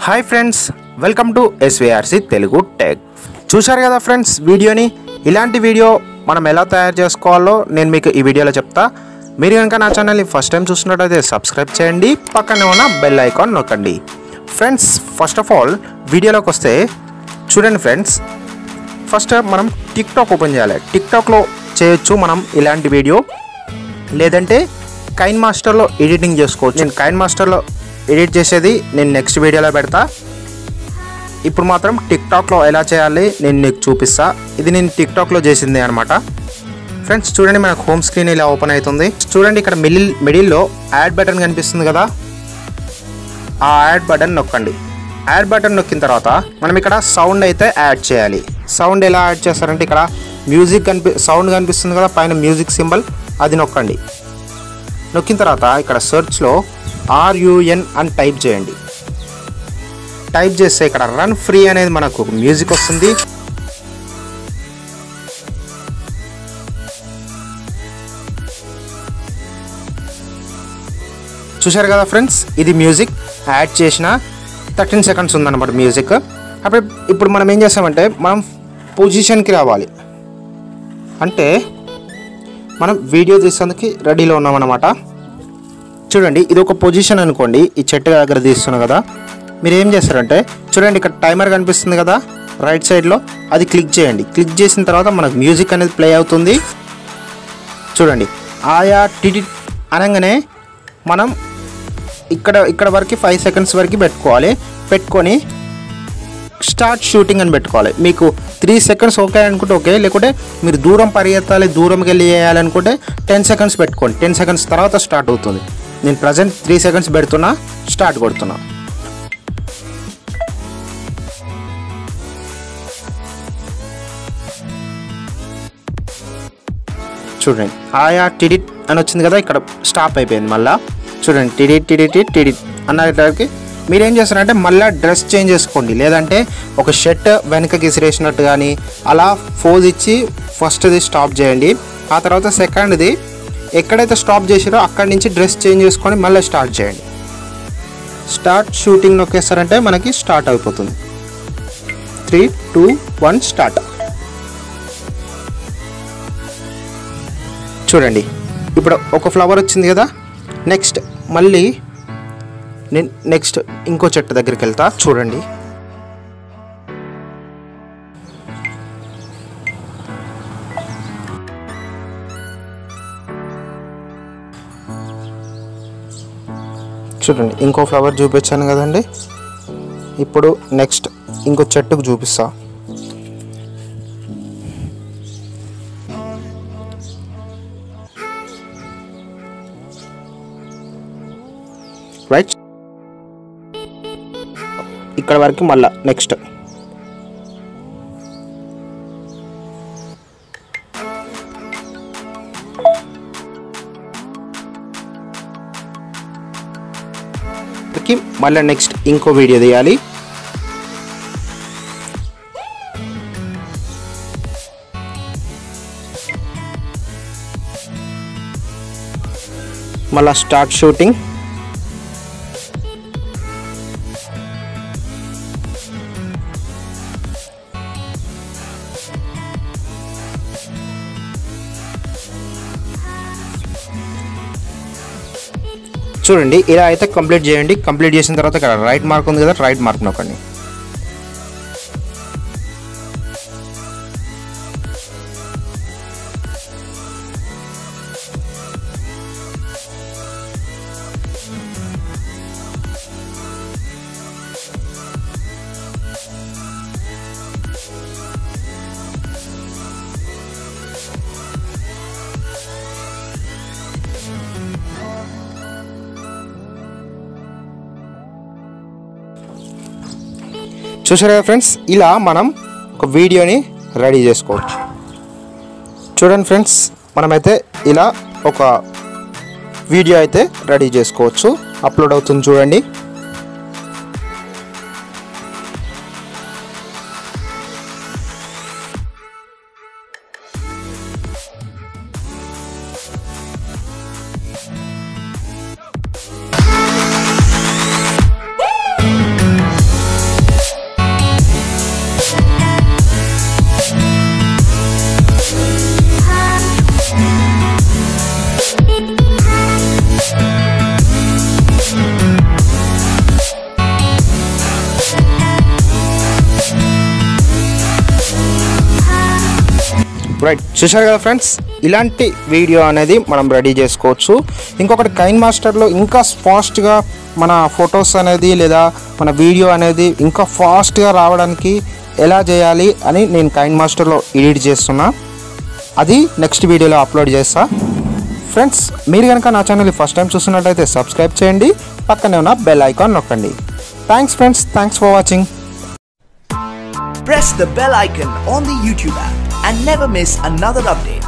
Hi friends, welcome to SVRC Telugu tech. చూశారు కదా friends వీడియోని. ఇలాంటి వీడియో మనం ఎలా తయారు చేసుకోవాలో నేను మీకు ఈ వీడియోలో చెప్తా. మీరు కనుక నా ఛానల్ని ఫస్ట్ టైం చూస్తున్నట్టయితే సబ్స్క్రైబ్ చేయండి, పక్కనే ఉన్న బెల్ ఐకాన్ నొక్కండి. ఫ్రెండ్స్, ఫస్ట్ ఆఫ్ ఆల్ వీడియోలోకి వస్తే చూడండి ఫ్రెండ్స్, ఫస్ట్ మనం టిక్ టాక్ ఓపెన్ చేయాలి. టిక్ టాక్లో చేయొచ్చు మనం ఇలాంటి వీడియో, లేదంటే కైన్మాస్టర్లో ఎడిటింగ్ చేసుకోవచ్చు. నేను కైన్మాస్టర్లో ఎడిట్ చేసేది నేను నెక్స్ట్ వీడియోలో పెడతా. ఇప్పుడు మాత్రం టిక్ టాక్లో ఎలా చేయాలి నేను నీకు చూపిస్తా. ఇది నేను టిక్ టాక్లో చేసింది అనమాట. ఫ్రెండ్స్ చూడండి, మనకు హోమ్ స్క్రీన్ ఇలా ఓపెన్ అవుతుంది. చూడండి, ఇక్కడ మిడిల్లో యాడ్ బటన్ కనిపిస్తుంది కదా, ఆ యాడ్ బటన్ నొక్కండి. యాడ్ బటన్ నొక్కిన తర్వాత మనం ఇక్కడ సౌండ్ అయితే యాడ్ చేయాలి. సౌండ్ ఎలా యాడ్ చేస్తారంటే ఇక్కడ మ్యూజిక్ సౌండ్ కనిపిస్తుంది కదా, పైన మ్యూజిక్ సింబల్, అది నొక్కండి. నొక్కిన తర్వాత ఇక్కడ సెర్చ్లో RUN అని టైప్ చేయండి. టైప్ చేస్తే ఇక్కడ రన్ ఫ్రీ అనేది మనకు మ్యూజిక్ వస్తుంది. చూశారు కదా ఫ్రెండ్స్, ఇది మ్యూజిక్ యాడ్ చేసిన 13 సెకండ్స్ ఉందన్నమాట మ్యూజిక్. అప్పుడు ఇప్పుడు మనం ఏం చేస్తామంటే మనం పొజిషన్కి రావాలి. అంటే మనం వీడియో తీసేందుకు రెడీలో ఉన్నామన్నమాట. చూడండి, ఇది ఒక పొజిషన్ అనుకోండి. ఈ చెట్టు దగ్గర తీస్తున్నా కదా, మీరు ఏం చేస్తారంటే చూడండి, ఇక్కడ టైమర్ కనిపిస్తుంది కదా రైట్ సైడ్లో, అది క్లిక్ చేయండి. క్లిక్ చేసిన తర్వాత మనకు మ్యూజిక్ అనేది ప్లే అవుతుంది. చూడండి, ఆయా టిటి అనగానే మనం ఇక్కడ వరకు 5 సెకండ్స్ వరకు పెట్టుకోవాలి. పెట్టుకొని స్టార్ట్ షూటింగ్ అని పెట్టుకోవాలి. మీకు 3 సెకండ్స్ ఓకే అనుకుంటే ఓకే, లేకుంటే మీరు దూరం పరిగెత్తాలి, దూరంకి వెళ్ళి చేయాలనుకుంటే 10 సెకండ్స్ పెట్టుకోండి. 10 సెకండ్స్ తర్వాత స్టార్ట్ అవుతుంది. నేను ప్రజెంట్ 3 సెకండ్స్ పెడుతున్నా, స్టార్ట్ కొడుతున్నా. చూడండి, ఆయా టిడిట్ అని వచ్చింది కదా, ఇక్కడ స్టాప్ అయిపోయింది. మళ్ళీ చూడండి, టిడిట్ అన్నకి మీరేం చేస్తారంటే మళ్ళీ డ్రెస్ చేంజ్ చేసుకోండి, లేదంటే ఒక షర్ట్ వెనకకి ఇసిరేసినట్టు కానీ అలా ఫోజ్ ఇచ్చి ఫస్ట్ది స్టాప్ చేయండి. ఆ తర్వాత సెకండ్ది ఎక్కడైతే స్టాప్ చేసారో అక్కడి నుంచి డ్రెస్ చేంజ్ చేసుకొని మళ్ళీ స్టార్ట్ చేయండి. స్టార్ట్ షూటింగ్ నొక్కేస్తారంటే మనకి స్టార్ట్ అయిపోతుంది. 3, 2, 1 స్టార్ట్. చూడండి, ఇప్పుడు ఒక ఫ్లవర్ వచ్చింది కదా. నెక్స్ట్ మళ్ళీ నేను ఇంకో చెట్టు దగ్గరికి వెళ్తా. చూడండి, ఇంకో ఫ్లవర్ చూపించాను కదండి. ఇప్పుడు నెక్స్ట్ ఇంకో చెట్టుకు చూపిస్తా. రైట్, ఇక్కడ వరకు మళ్ళా నెక్స్ట్. మళ్ళీ నెక్స్ట్ ఇంకో వీడియో తీయాలి. మళ్ళీ స్టార్ట్ షూటింగ్. చూడండి, ఇలా అయితే కంప్లీట్ చేయండి. కంప్లీట్ చేసిన తర్వాత ఇక్కడ రైట్ మార్క్ ఉంది కదా, రైట్ మార్క్ నొక్కండి. చూసారు కదా ఫ్రెండ్స్, ఇలా మనం ఒక వీడియోని రెడీ చేసుకోవచ్చు. చూడండి ఫ్రెండ్స్, మనమైతే ఇలా ఒక వీడియో అయితే రెడీ చేసుకోవచ్చు. అప్లోడ్ అవుతుంది చూడండి. రైట్, చూశారు కదా ఫ్రెండ్స్, ఇలాంటి వీడియో అనేది మనం రెడీ చేసుకోవచ్చు. ఇంకొకటి కైన్మాస్టర్లో ఇంకా ఫాస్ట్గా మన ఫొటోస్ అనేది లేదా మన వీడియో అనేది ఇంకా ఫాస్ట్గా రావడానికి ఎలా చేయాలి అని నేను కైన్మాస్టర్లో ఎడిట్ చేస్తున్నా. అది నెక్స్ట్ వీడియోలో అప్లోడ్ చేస్తా. ఫ్రెండ్స్, మీరు కనుక నా ఛానల్ని ఫస్ట్ టైం చూస్తున్నట్టయితే సబ్స్క్రైబ్ చేయండి, పక్కనే ఉన్న బెల్ ఐకాన్ నొక్కండి. Thanks friends, thanks for watching. Press the bell icon on the YouTube app and never miss another update.